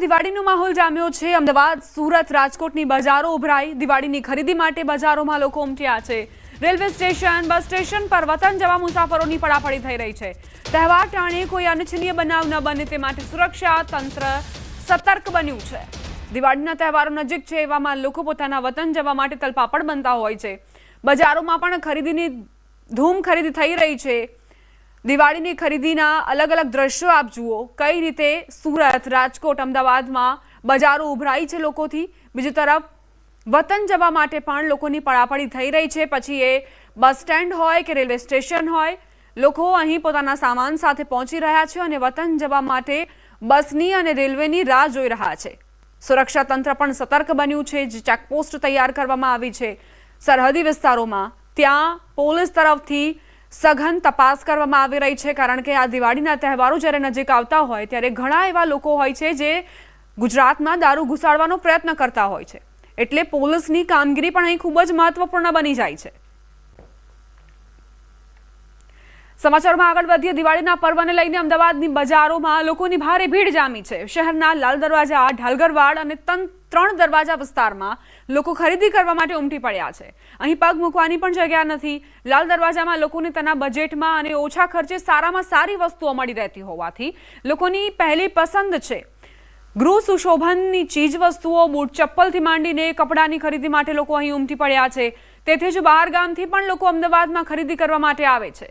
દિવાળીનો માહોલ જામ્યો છે। અમદાવાદ, સુરત, રાજકોટની બજારો ઉભરાઈ। દિવાળીની ખરીદી માટે બજારોમાં લોકો ઉમટ્યા છે। રેલવે સ્ટેશન, બસ સ્ટેશન પર વતન જવા મુસાફરોની પડાપડી થઈ રહી છે। તહેવાર ટાણે કોઈ અનિચ્છનીય બનાવ ન બને તે માટે સુરક્ષા તંત્ર સતર્ક બન્યું છે। દિવાળીના તહેવારો નજીક છે એવામાં લોકો પોતાના વતન જવા માટે તલપાપડ બનતા હોય છે। બજારોમાં પણ ખરીદીની ધૂમ ખરીદી થઈ રહી છે। દિવાળીની ખરીદીના અલગ અલગ દ્રશ્યો આપ જુઓ કઈ રીતે સુરત, રાજકોટ, અમદાવાદમાં બજારો ઉભરાઈ છે લોકોથી। બીજી તરફ વતન જવા માટે પણ લોકોની પડાપડી થઈ રહી છે। પછી એ બસ સ્ટેન્ડ હોય કે રેલવે સ્ટેશન હોય, લોકો અહીં પોતાના સામાન સાથે પહોંચી રહ્યા છે અને વતન જવા માટે બસની અને રેલવેની રાહ જોઈ રહ્યા છે। સુરક્ષા તંત્ર પણ સતર્ક બન્યું છે। જે ચેકપોસ્ટ તૈયાર કરવામાં આવી છે સરહદી વિસ્તારોમાં, ત્યાં પોલીસ તરફથી સઘન તપાસ કરવામાં આવી રહી છે। કારણ કે આ દિવાળીના તહેવારો જ્યારે નજીક આવતા હોય ત્યારે ઘણા એવા લોકો હોય છે જે ગુજરાતમાં દારૂ ઘુસાડવાનો પ્રયત્ન કરતા હોય છે, એટલે પોલીસની કામગીરી પણ અહીં ખૂબ જ મહત્વપૂર્ણ બની જાય છે। સમાચારમાં આગળ વધીએ। દિવાળીના પર્વને લઈને અમદાવાદની બજારોમાં લોકોની ભારે ભીડ જામી છે। શહેરના લાલ દરવાજા, ઢાલગરવાડ અને ત્રણ દરવાજા વિસ્તારમાં લોકો ખરીદી કરવા માટે ઉમટી પડ્યા છે। અહીં પગ મૂકવાની પણ જગ્યા નથી। લાલ દરવાજામાં લોકોને તેના બજેટમાં અને ઓછા ખર્ચે સારામાં સારી વસ્તુઓ મળી રહેતી હોવાથી લોકોની પહેલી પસંદ છે। ગૃહ સુશોભનની ચીજ વસ્તુઓ, બૂટ ચપ્પલથી માંડીને કપડાની ખરીદી માટે લોકો અહીં ઉમટી પડ્યા છે। તેથી જ બહાર ગામથી પણ લોકો અમદાવાદમાં ખરીદી કરવા માટે આવે છે।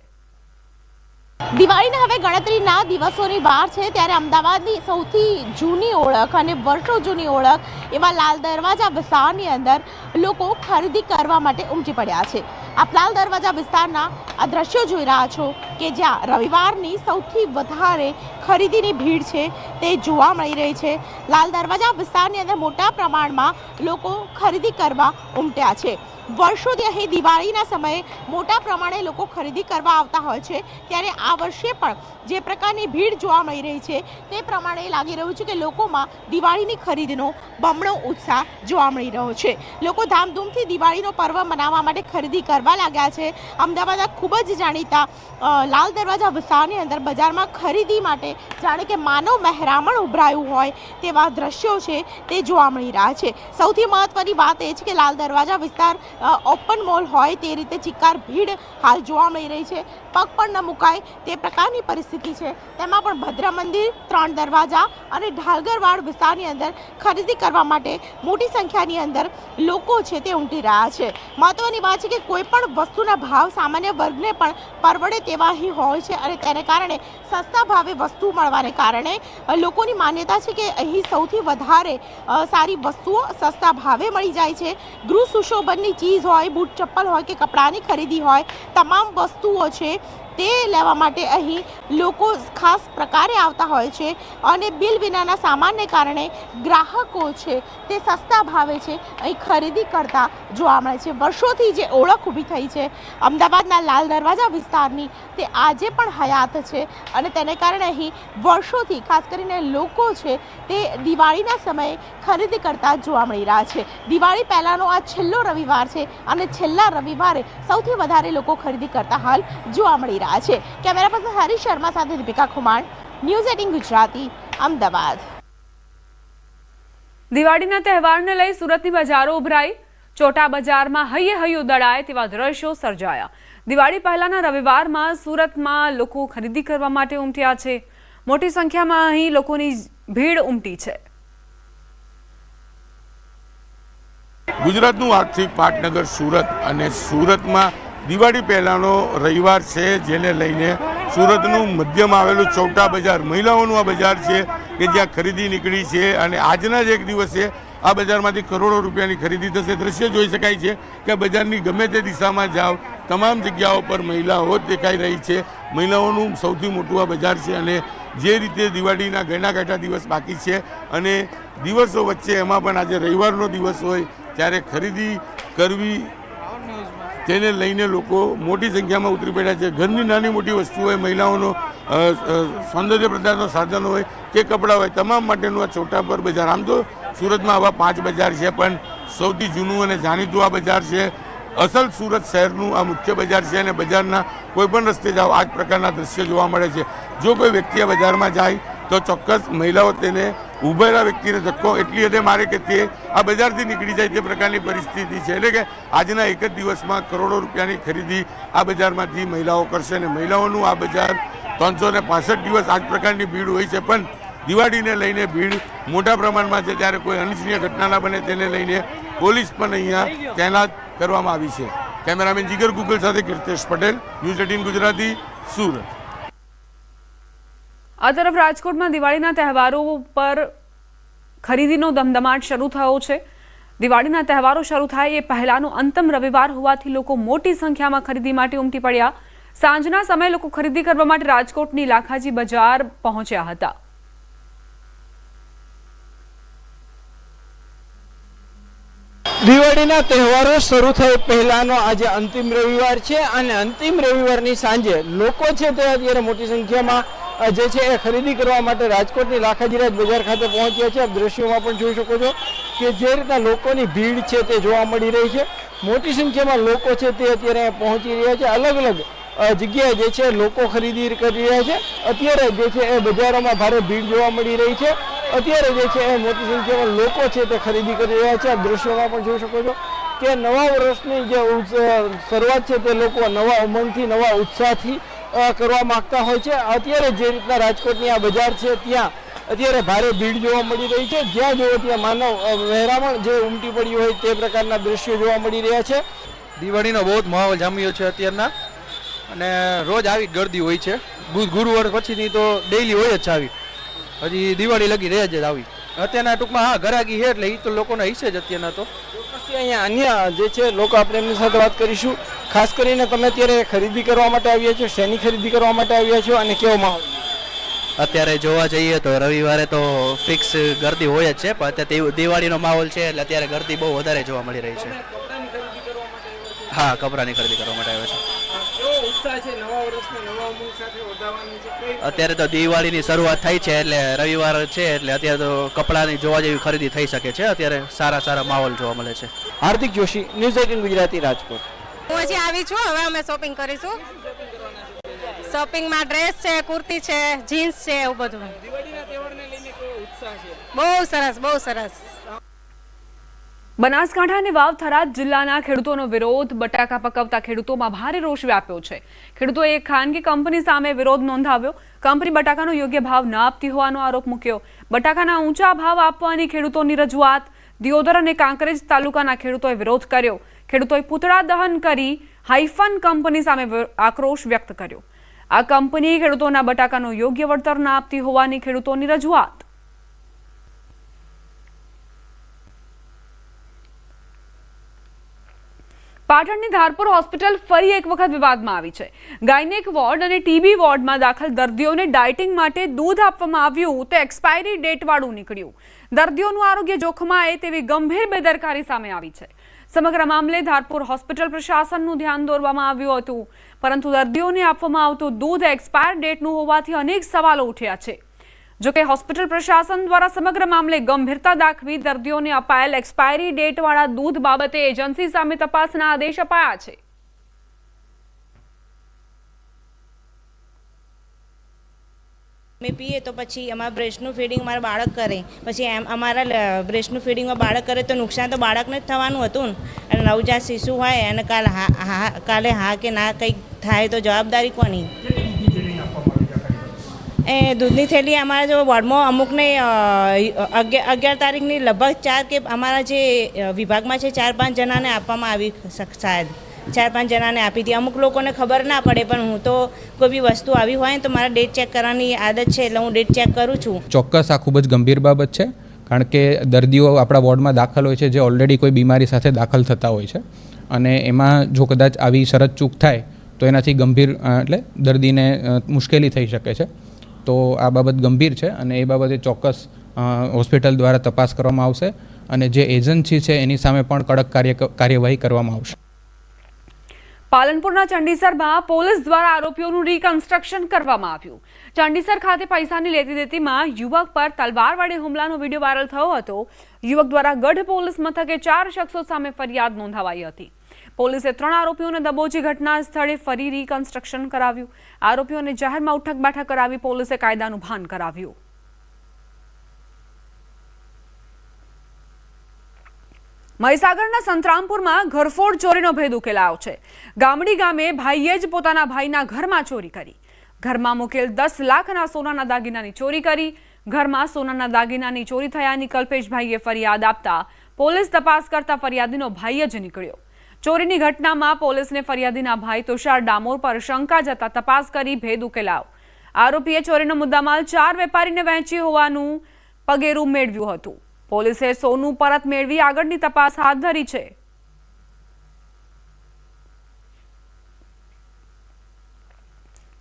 દિવાળીના હવે ગણતરીના દિવસોની વાર છે, ત્યારે અમદાવાદની સૌથી જૂની ઓળખ અને વર્ષો જૂની ઓળખ એવા લાલ દરવાજા વિસ્તારની અંદર લોકો ખરીદી કરવા માટે ઉમટી પડ્યા છે। આપ લાલ દરવાજા વિસ્તારના આ દ્રશ્યો જોઈ રહ્યા છો કે જ્યાં રવિવારની સૌથી વધારે ખરીદીની ભીડ છે તે જોવા મળી રહી છે। લાલ દરવાજા વિસ્તારની અંદર મોટા પ્રમાણમાં લોકો ખરીદી કરવા ઉમટ્યા છે। વર્ષોથી અહીં દિવાળીના સમયે મોટા પ્રમાણે લોકો ખરીદી કરવા આવતા હોય છે, ત્યારે આ વર્ષે પણ જે પ્રકારની ભીડ જોવા મળી રહી છે તે પ્રમાણે લાગી રહ્યું છે કે લોકોમાં દિવાળીની ખરીદીનો બમણો ઉત્સાહ જોવા મળી રહ્યો છે। લોકો ધામધૂમથી દિવાળીનો પર્વ મનાવવા માટે ખરીદી કરવા લાગ્યા છે। અમદાવાદના ખૂબ જ જાણીતા લાલ દરવાજા વિસ્તારની અંદર બજારમાં ખરીદી માટે જાણે કે માનવ મહેરામણ ઉભરાયું હોય તેવા દ્રશ્યો છે તે જોવા મળી રહ્યા છે। સૌથી મહત્વની વાત એ છે કે લાલ દરવાજા વિસ્તાર ઓપન મોલ હોય તે રીતે ચિક્કાર ભીડ હાલ જોવા મળી રહી છે। પગ પણ ન મુકાય તે પ્રકારની પરિસ્થિતિ છે। તેમાં પણ ભદ્રા મંદિર, ત્રણ દરવાજા અને ઢાલગરવાડ વિસ્તારની અંદર ખરીદી કરવા માટે મોટી સંખ્યાની અંદર લોકો છે તે ઉમટી રહ્યા છે। મહત્વની વાત છે કે કોઈ પણ વસ્તુના ભાવ સામાન્ય વર્ગને પણ પરવડે તેવા અહીં હોય છે અને તેને કારણે સસ્તા ભાવે વસ્તુ મળવાને કારણે લોકોની માન્યતા છે કે અહીં સૌથી વધારે સારી વસ્તુઓ સસ્તા ભાવે મળી જાય છે। ગૃહ સુશોભનની ચીજ હોય, બૂટ ચપ્પલ હોય કે કપડાની ખરીદી હોય, તમામ વસ્તુઓ છે તે લેવા માટે અહીં લોકો ખાસ પ્રકારે આવતા હોય છે અને બિલ વિનાના સામાનને કારણે ગ્રાહકો છે તે સસ્તા ભાવે છે અહીં ખરીદી કરતા જોવા મળે છે। વર્ષોથી જે ઓળખ ઊભી થઈ છે અમદાવાદના લાલ દરવાજા વિસ્તારની તે આજે પણ હયાત છે અને તેને કારણે અહીં વર્ષોથી ખાસ કરીને લોકો છે તે દિવાળીના સમયે ખરીદી કરતા જોવા મળી રહ્યા છે। દિવાળી પહેલાંનો આ છેલ્લો રવિવાર છે અને છેલ્લા રવિવારે સૌથી વધારે લોકો ખરીદી કરતા હાલ જોવા મળી રહ્યા છે। કેમેરા પર્સન હરીશ શર્મા સાથે દીપિકા ખુમાણ, ન્યૂઝ 18 ગુજરાતી, અમદાવાદ। દિવાળીના તહેવારને લઈ સુરતની બજારો ઉભરાઈ। ચોટા બજારમાં હૈયે હૈયું દળાય તેવા દ્રશ્યો સર્જાયા। દિવાળી પહેલાના રવિવારમાં સુરતમાં લોકો ખરીદી કરવા માટે ઉમટ્યા છે। મોટી સંખ્યામાં અહીં લોકોની ભીડ ઉમટી છે। ગુજરાતનું આર્થિક પાટનગર સુરત અને સુરતમાં દિવાળી પહેલાંનો રવિવાર છે, જેને લઈને સુરતનું મધ્યમાં આવેલું ચોટા બજાર મહિલાઓનું આ બજાર છે કે જ્યાં ખરીદી નીકળી છે અને આજના જ એક દિવસે આ બજારમાંથી કરોડો રૂપિયાની ખરીદી થશે। દ્રશ્ય જોઈ શકાય છે કે બજારની ગમે તે દિશામાં જાઓ તમામ જગ્યાઓ પર મહિલાઓ જ દેખાઈ રહી છે। મહિલાઓનું સૌથી મોટું આ બજાર છે અને જે રીતે દિવાળીના ઘણા ઘટા દિવસ બાકી છે અને દિવસો વચ્ચે એમાં પણ આજે રવિવારનો દિવસ હોય ત્યારે ખરીદી કરવી તેને લઈને લોકો મોટી સંખ્યામાં ઉતરી પડ્યા છે। ઘરની નાની મોટી વસ્તુ હોય, મહિલાઓનો સૌંદર્ય પ્રદાનનો સાધનો હોય કે કપડાં હોય, તમામ માટેનું આ ચોટા પર બજાર। આમ તો સુરતમાં આવા 5 બજાર છે, પણ સૌથી જૂનું અને જાણીતું આ બજાર છે। અસલ સુરત શહેરનું આ મુખ્ય બજાર છે અને બજારના કોઈ પણ રસ્તે જાઓ આ જ પ્રકારના દ્રશ્ય જોવા મળે છે। જો કોઈ વ્યક્તિ આ બજારમાં જાય તો ચોક્કસ મહિલાઓ તેને ઊભેલા વ્યક્તિને ધક્કો એટલી હદે મારે કે તે આ બજારથી નીકળી જાય તે પ્રકારની પરિસ્થિતિ છે. એટલે કે આજના એક જ દિવસમાં કરોડો રૂપિયાની ખરીદી આ બજારમાંથી મહિલાઓ કરશે અને મહિલાઓનું આ બજાર 365 દિવસ આ જ પ્રકારની ભીડ હોય છે. પણ દિવાળીને લઈને ભીડ મોટા પ્રમાણમાં છે, ત્યારે કોઈ અનિચ્છનીય ઘટના ના બને તેને લઈને પોલીસ પણ અહીંયા તૈનાત કરવામાં આવી છે. કેમેરામેન જીગર ગુગલ સાથે કીર્તેશ પટેલ, ન્યૂઝ 18 ગુજરાતી, સુરત. આ તરફ રાજકોટમાં દિવાળીના તહેવારો પર ખરીદીનો ધમધમાટ શરૂ થયો છે. દિવાળીના તહેવારો શરૂ થાય એ પહેલાનો અંતિમ રવિવાર હોવાથી લોકો મોટી સંખ્યામાં ખરીદી માટે ઉમટી પડ્યા. સાંજના સમયે લોકો ખરીદી કરવા માટે રાજકોટની લાખાજી બજાર પહોંચ્યા હતા. દિવાળીના તહેવારો શરૂ થાય પહેલાનો આજે અંતિમ રવિવાર છે અને અંતિમ રવિવારની સાંજે લોકો છે તે અત્યારે મોટી સંખ્યામાં જે છે એ ખરીદી કરવા માટે રાજકોટની લાખાજીરાજ બજાર ખાતે પહોંચ્યા છે. આપ દ્રશ્યોમાં પણ જોઈ શકો છો કે જે રીતના લોકોની ભીડ છે તે જોવા મળી રહી છે. મોટી સંખ્યામાં લોકો છે તે અત્યારે પહોંચી રહ્યા છે. અલગ અલગ જગ્યાએ જે છે લોકો ખરીદી કરી રહ્યા છે. અત્યારે જે છે એ બજારોમાં ભારે ભીડ જોવા મળી રહી છે. અત્યારે જે છે એ મોટી સંખ્યામાં લોકો છે તે ખરીદી કરી રહ્યા છે. આપ દ્રશ્યોમાં પણ જોઈ શકો છો કે નવા વર્ષની જે શરૂઆત છે તે લોકો નવા ઉમંગથી, નવા ઉત્સાહથી કરવા માંગતા હોય છે. અત્યારે જે રીતના રાજકોટની આ બજાર છે ત્યાં અત્યારે ભારે ભીડ જોવા મળી રહી છે. જ્યાં જોવો ત્યાં માનવ મહેરામણ જે ઉમટી પડ્યું હોય તે પ્રકારના દ્રશ્યો જોવા મળી રહ્યા છે. દિવાળીનો બહુ જ માહોલ જામ્યો છે અત્યારના, અને રોજ આવી ગરદી હોય છે. ગુરુવાર પછીની તો ડેઈલી હોય જ છે આવી, હજી દિવાળી લગી રહે જ આવી. અત્યારના ટૂંકમાં હા ઘરાકી છે એટલે એ તો લોકોના હિસ્સે જ અત્યારના તો. અહીંયા અન્ય જે છે લોકો આપણે એમની સાથે વાત કરીશું. ખાસ કરીને તમે અત્યારે ખરીદી કરવા માટે આવ્યા છો, શેની ખરીદી કરવા માટે આવ્યા છો અને કેવો માહોલ? અત્યારે જોવા જઈએ તો રવિવારે તો ફિક્સ ગરદી હોય જ છે, પણ અત્યારે દિવાળીનો માહોલ છે એટલે અત્યારે ગરદી બહુ વધારે જોવા મળી રહી છે. હા, કપડાની ખરીદી કરવા માટે આવ્યા છે. અત્યારે તો દિવાળીની શરૂઆત થઈ છે એટલે રવિવાર છે એટલે અત્યારે તો કપડાની જોવા જેવી ખરીદી થઈ શકે છે. અત્યારે સારા માહોલ જોવા મળે છે. હાર્દિક જોશી, ન્યૂઝ 18 ગુજરાતી, રાજકોટ. હું હજી આવી છું, હવે અમે શોપિંગ કરીશું. શોપિંગમાં ડ્રેસ છે, કુર્તી છે, જીન્સ છે, એવું બધું. બહુ સરસ, બહુ સરસ. બનાસકાંઠાની વાવ થરાદ જિલ્લાના ખેડૂતોનો વિરોધ. બટાકા પકવતા ખેડૂતોમાં ભારે રોષ વ્યાપ્યો છે. ખેડૂતોએ એક ખાનગી કંપની સામે વિરોધ નોંધાવ્યો. કંપની બટાકાનો યોગ્ય ભાવ ન આપતી હોવાનો આરોપ મૂક્યો. બટાકાના ઊંચા ભાવ આપવાની ખેડૂતોની રજૂઆત. દિયોદર અને કાંકરેજ તાલુકાના ખેડૂતોએ વિરોધ કર્યો. ખેડૂતોએ પૂતળા દહન કરી હાઇફન કંપની સામે આક્રોશ વ્યક્ત કર્યો. આ કંપની ખેડૂતોના બટાકાનો યોગ્ય વળતર ન આપતી હોવાની ખેડૂતોની રજૂઆત. પાટણની ધારપુર હોસ્પિટલ ફરી એક વખત વિવાદમાં આવી છે. ગાયનેક વોર્ડ અને ટીબી વોર્ડમાં દાખલ દર્દીઓને ડાયટિંગ માટે દૂધ આપવામાં આવ્યું તે એક્સપાયરી ડેટ વાળું નીકળ્યું. દર્દીઓનું આરોગ્ય જોખમાય તેવી ગંભીર બેદરકારી સામે આવી છે. સમગ્ર મામલે ધારપુર હોસ્પિટલ પ્રશાસનનું ધ્યાન દોરવામાં આવ્યું હતું, પરંતુ દર્દીઓને આપવામાં આવતું દૂધ એક્સપાયર ડેટનું હોવાથી અનેક સવાલો ઉઠ્યા છે. જોકે હોસ્પિટલ પ્રશાસન દ્વારા સમગ્ર મામલે ગંભીરતા દાખવી દર્દીઓને અપાયેલ એક્સપાયરી ડેટવાળા દૂધ બાબતે એજન્સી સામે તપાસના આદેશ અપાયા છે. અમે પીએ તો પછી અમારા બ્રેસ્ટનું ફીડિંગ અમારા બાળક કરે, પછી અમારા બ્રેસ્ટનું ફીડિંગમાં બાળક કરે તો નુકસાન તો બાળકને જ થવાનું હતું ને. અને નવજાત શિશુ હોય અને કાલે હા કે ના કંઈક થાય તો જવાબદારી કોની? એ દૂધની થેલી અમારા જો વોર્ડમાં અમુકને 11 તારીખની લગભગ 4 કે અમારા જે વિભાગમાં છે 4-5 જણાને આપવામાં આવી, શાયદ 4-5 જણાને આપી હતી. અમુક લોકોને ખબર ના પડે, પણ હું તો કોઈ બી વસ્તુ આવી હોય ને તો મારા ડેટ ચેક કરવાની આદત છે, એટલે હું ડેટ ચેક કરું છું. ચોક્કસ આ ખૂબ જ ગંભીર બાબત છે, કારણ કે દર્દીઓ આપણા વોર્ડમાં દાખલ હોય છે જે ઓલરેડી કોઈ બીમારી સાથે દાખલ થતા હોય છે, અને એમાં જો કદાચ આવી શરત ચૂક થાય તો એનાથી ગંભીર એટલે દર્દીને મુશ્કેલી થઈ શકે છે. તો આ બાબત ગંભીર છે અને એ બાબતે ચોક્કસ હોસ્પિટલ દ્વારા તપાસ કરવામાં આવશે અને જે એજન્સી છે એની સામે પણ કડક કાર્યવાહી કરવામાં આવશે. પાલનપુરના ચંડીસરમાં પોલીસ દ્વારા આરોપીઓનું રિકન્સ્ટ્રક્શન કરવામાં આવ્યું. ચંડીસર ખાતે પૈસાની લેતી દેતીમાં યુવક પર તલવાર વડે હુમલાનો વિડીયો વાયરલ થયો હતો. યુવક દ્વારા ગઢ પોલીસ મથકે 4 શખ્સો સામે ફરિયાદ નોંધાવાઈ હતી. પોલીસે 3 આરોપીઓને દબોચી ઘટના સ્થળે ફરી રિકન્સ્ટ્રક્શન કરાવ્યું. આરોપીઓને જાહેરમાં ઉઠક બેઠક કરાવી પોલીસે કાયદાનું ભાન કરાવ્યું. મહીસાગરના સંતરામપુરમાં ઘરફોડ ચોરીનો ભેદ ઉકેલાયો છે. ગામડી ગામે ભાઈએ જ પોતાના ભાઈના ઘરમાં ચોરી કરી. ઘરમાં મૂકેલ 10 લાખના સોનાના દાગીનાની ચોરી કરી. ઘરમાં સોનાના દાગીનાની ચોરી થયાની કલ્પેશભાઈએ ફરિયાદ આપતા પોલીસ તપાસ કરતા ફરિયાદીનો ભાઈ જ નીકળ્યો. ચોરીની ઘટનામાં પોલીસને ફરિયાદીના ભાઈ તુષાર ડામોર પર શંકા જતા તપાસ કરી ભેદ ઉકેલાયો. આરોપીએ ચોરીનો મુદ્દામાલ 4 વેપારીને વહેંચી હોવાનું પગેરું મેળવ્યું હતું. પોલીસે સોનું પરત મેળવી આગળની તપાસ હાથ ધરી છે.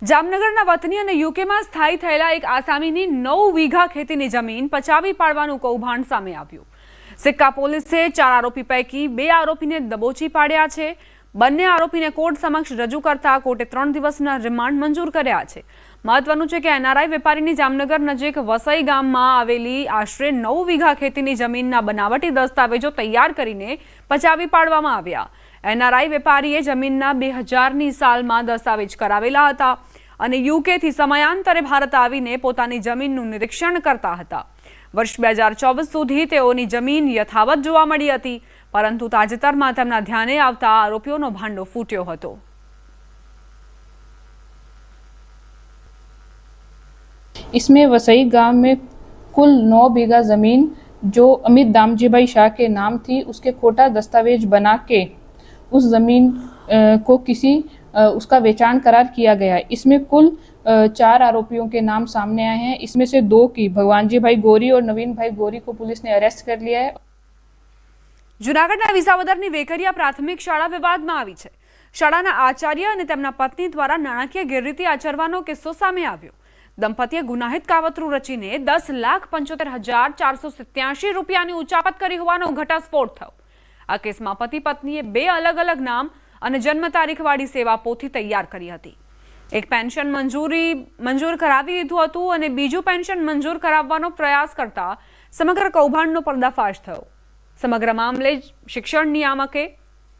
જામનગરના વતની અને યુકેમાં સ્થાયી થયેલા એક આસામીની 9 વીઘા ખેતીની જમીન પચાવી પાડવાનું કૌભાંડ સામે આવ્યું. સિક્કા પોલીસે 4 આરોપી પૈકી 2 આરોપીને દબોચી પાડ્યા છે. બંને આરોપીને કોર્ટ સમક્ષ રજૂ કરતા કોર્ટે 3 દિવસના રિમાન્ડ મંજૂર કર્યા છે. મહત્વનું છે કે એનઆરઆઈ વેપારીની જામનગર નજીક વસઈ ગામમાં આવેલી આશરે 9 વીઘા ખેતીની જમીનના બનાવટી દસ્તાવેજો તૈયાર કરીને પચાવી પાડવામાં આવ્યા. એનઆરઆઈ વેપારીએ જમીનના 2000ની સાલમાં દસ્તાવેજ કરાવેલા હતા અને યુકેથી સમયાંતરે ભારત આવીને પોતાની જમીનનું નિરીક્ષણ કરતા હતા. વર્ષ 2024 સુધી તેઓની જમીન યથાવત જોવા મળી હતી, પરંતુ તાજેતરમાં તેમના ધ્યાને આવતા આરોપીઓનો ભાંડો ફૂટ્યો હતો. इसमें वसई गांव में कुल 9 बीघा ज़मीन जो अमित दामजी भाई शाह के नाम थी, उसके खोटा दस्तावेज बना के उस ज़मीन को किसी उसका वेचान करार किया गया है. इसमें कुल 4 आरोपियों के नाम सामने आए हैं. इसमें से 2 की भगवानजी भाई गोरी और नवीन भाई गोरी को पुलिस ने अरेस्ट कर लिया है. જૂનાગઢના વિસાવદરની વેકરિયા પ્રાથમિક શાળા વિવાદમાં આવી છે. શાળાના આચાર્ય અને તેમના પત્ની દ્વારા નાણાકીય ગેરરીતિ આચરવાનો કિસ્સો સામે આવ્યો. દંપતીએ ગુનાહિત કાવતરું રચીને 10,75,487 રૂપિયાની ઉચાપત કરી હોવાનો ઘટસ્ફોટ થયો. આ કેસમાં પતિ પત્નીએ 2 અલગ અલગ નામ અને જન્મ તારીખવાળી સેવા પોથી તૈયાર કરી હતી. એક પેન્શન મંજૂર કરાવી દીધું હતું અને બીજું પેન્શન મંજૂર કરાવવાનો પ્રયાસ કરતા સમગ્ર કૌભાંડનો પર્દાફાશ થયો. સમગ્ર મામલે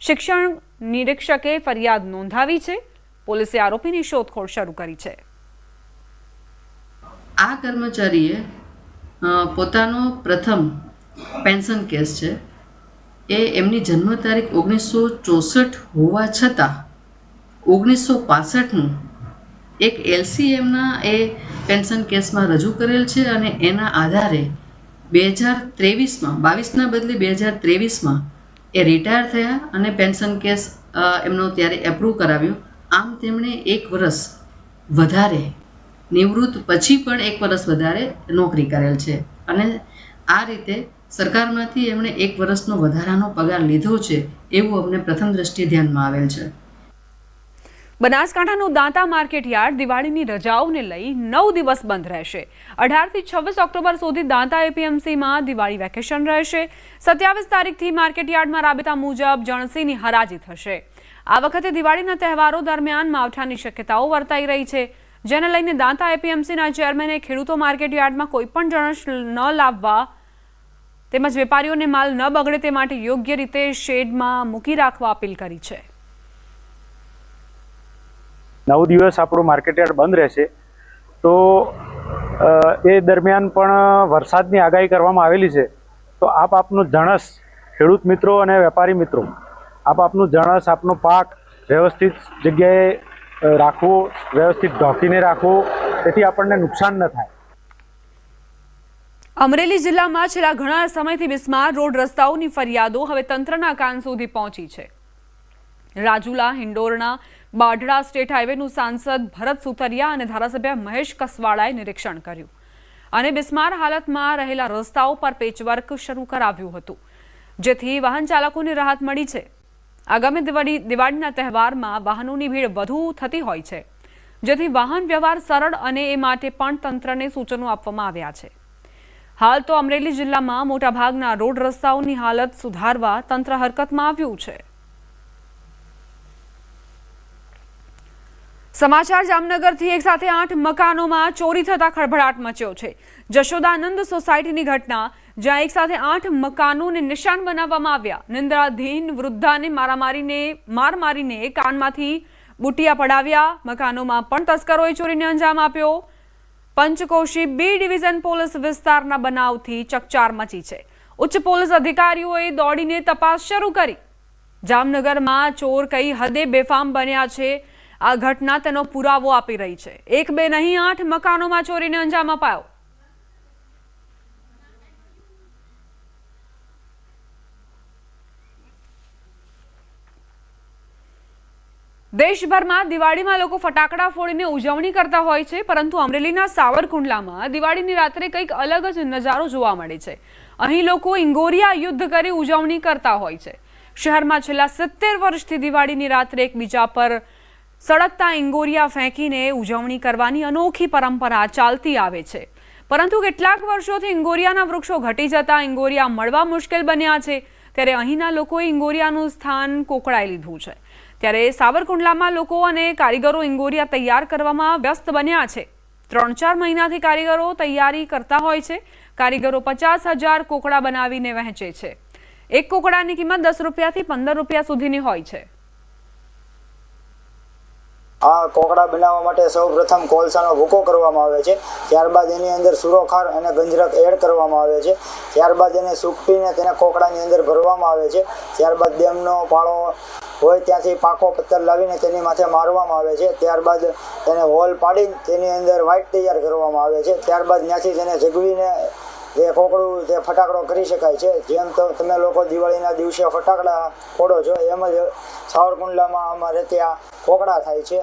શિક્ષણ નિરીક્ષકે ફરિયાદ નોંધાવી છે. પોલીસે આરોપીની શોધખોળ શરૂ કરી છે. આ કર્મચારીએ પોતાનો પ્રથમ પેન્શન કેસ છે એ એમની જન્મ તારીખ 1964 હોવા છતાં 1965નું એક એલસીએમના એ પેન્શન કેસમાં રજૂ કરેલ છે અને એના આધારે 2023માં 22ના બદલે 2023માં એ રિટાયર થયા અને પેન્શન કેસ એમનો ત્યારે એપ્રૂવ કરાવ્યો. આમ તેમણે 1 વર્ષ વધારે નિવૃત્ત પછી પણ 1 વર્ષ વધારે નોકરી કરેલ છે અને આ રીતે સરકારમાંથી એમણે 1 વર્ષનો વધારાનો પગાર લીધો છે એવું અમને પ્રથમ દ્રષ્ટિએ ધ્યાનમાં આવેલ છે. બનાસકાંઠાનું દાંતા માર્કેટ યાર્ડ દિવાળીની રજાઓને લઈ 9 દિવસ બંધ રહેશે. 18 થી 26 ઓક્ટોબર સુધી દાંતા એપીએમસીમાં દિવાળી વેકેશન રહેશે. 27 તારીખથી માર્કેટ યાર્ડમાં રાબેતા મુજબ જણસીની હરાજી થશે. આ વખતે દિવાળીના તહેવારો દરમિયાન માવઠાની શક્યતાઓ વર્તાઈ રહી છે, જેને લઈને દાંતા એપીએમસીના ચેરમેને ખેડૂતો માર્કેટ યાર્ડમાં કોઈપણ જણસ ન લાવવા તેમજ વેપારીઓને માલ ન બગડે તે માટે યોગ્ય રીતે શેડમાં મૂકી રાખવા અપીલ કરી છે. 9 દિવસ આપણું માર્કેટયાર્ડ બંધ રહેશે. તો એ દરમિયાન પણ વરસાદની આગાહી કરવામાં આવેલી છે. તો આપનું જણસ ખેડૂત મિત્રો અને વેપારી મિત્રો, આપનું જણસ આપનો પાક વ્યવસ્થિત જગ્યાએ રાખવો, વ્યવસ્થિત ઢોકીને રાખવો, તેથી આપણને નુકસાન ન થાય. અમરેલી જિલ્લામાં છેલ્લા ઘણા સમયથી બિસ્માર રોડ રસ્તાઓની ફરિયાદો હવે તંત્રના કાન સુધી પહોંચી છે. રાજુલા હિંડોરણા બાઢડા સ્ટેટ હાઈવેનું સાંસદ ભરત સુતરિયા અને ધારાસભ્ય મહેશ કસવાળાએ નિરીક્ષણ કર્યું અને બિસ્માર હાલતમાં રહેલા રસ્તાઓ પર પેચવર્ક શરૂ કરાવ્યું હતું, જેથી વાહન ચાલકોને રાહત મળી છે. આગામી દિવાળીના તહેવારમાં વાહનોની ભીડ વધુ થતી હોય છે, જેથી વાહન વ્યવહાર સરળ અને એ માટે પણ તંત્રને સૂચનો આપવામાં આવ્યા છે. હાલ તો અમરેલી જિલ્લામાં મોટાભાગના રોડ રસ્તાઓની હાલત સુધારવા તંત્ર હરકતમાં આવ્યું છે. સમાચાર જામનગરથી એક સાથે 8 મકાનોમાં ચોરી થતા ખળભળાટ મચ્યો છે. જશોદાનંદ સોસાયટીની ઘટના, જ્યાં એક સાથે 8 મકાનોને નિશાન બનાવવામાં આવ્યા. નિંદ્રાધીન વૃદ્ધાને માર મારીને કાનમાંથી બુટિયા પડાવ્યા. મકાનોમાં પણ તસ્કરોએ ચોરીને અંજામ આપ્યો. પંચકોશી B ડિવિઝન પોલીસ વિસ્તારના બનાવથી ચકચાર મચી છે. ઉચ્ચ પોલીસ અધિકારીઓએ દોડીને તપાસ શરૂ કરી. જામનગરમાં ચોર કઈ હદે બેફામ બન્યા છે, આ ઘટના તેનો પુરાવો આપી રહી છે. 1 2 નહીં 8 મકાનોમાં ચોરીને અંજામ અપાયો. દેશભરમાં દિવાળીમાં લોકો ફટાકડા ફોડીને ઉજવણી કરતા હોય છે, પરંતુ અમરેલીના સાવરકુંડલામાં દિવાળીની રાત્રે કંઈક અલગ જ નજારો જોવા મળે છે. અહીં લોકો ઇંગોરિયા યુદ્ધ કરી ઉજવણી કરતા હોય છે. શહેરમાં છેલ્લા 70 વર્ષથી દિવાળીની રાત્રે એકબીજા પર સળગતા ઇંગોરિયા ફેંકીને ઉજવણી કરવાની અનોખી પરંપરા ચાલતી આવે છે. પરંતુ કેટલાક વર્ષોથી ઇંગોરિયાના વૃક્ષો ઘટી જતા ઇંગોરિયા મળવા મુશ્કેલ બન્યા છે. ત્યારે અહીંના લોકોએ ઇંગોરિયાનું સ્થાન કોકડાઈ લીધું છે. ત્યારે સાવરકુંડલામાં લોકો અને કારીગરો ઇંગોરિયા તૈયાર કરવામાં વ્યસ્ત બન્યા છે. 3-4 મહિનાથી કારીગરો તૈયારી કરતા હોય છે. કારીગરો 50,000 કોકડા બનાવીને વહેંચે છે. એક કોકડાની કિંમત 10 રૂપિયાથી 15 રૂપિયા સુધીની હોય છે. આ કોકડા બનાવવા માટે સૌપ્રથમ કોલસાનો ભૂકો કરવામાં આવે છે. ત્યારબાદ એની અંદર સુરોખાર અને ગંજરક એડ કરવામાં આવે છે. ત્યારબાદ એને સૂકવીને તેને કોકડાની અંદર ભરવામાં આવે છે. ત્યારબાદ ડેમનો પાળો હોય ત્યાંથી પાકો પથ્થર લાવીને તેની માથે મારવામાં આવે છે. ત્યારબાદ તેને હોલ પાડીને તેની અંદર વાઇટ તૈયાર કરવામાં આવે છે. ત્યારબાદ ત્યાંથી તેને જગવીને જે કોકડું તે ફટાકડો કરી શકાય છે. જેમ તો તમે લોકો દિવાળીના દિવસે ફટાકડા ફોડો છો એમ જ સાવરકુંડલામાં અમારે ત્યાં કોકડા થાય છે.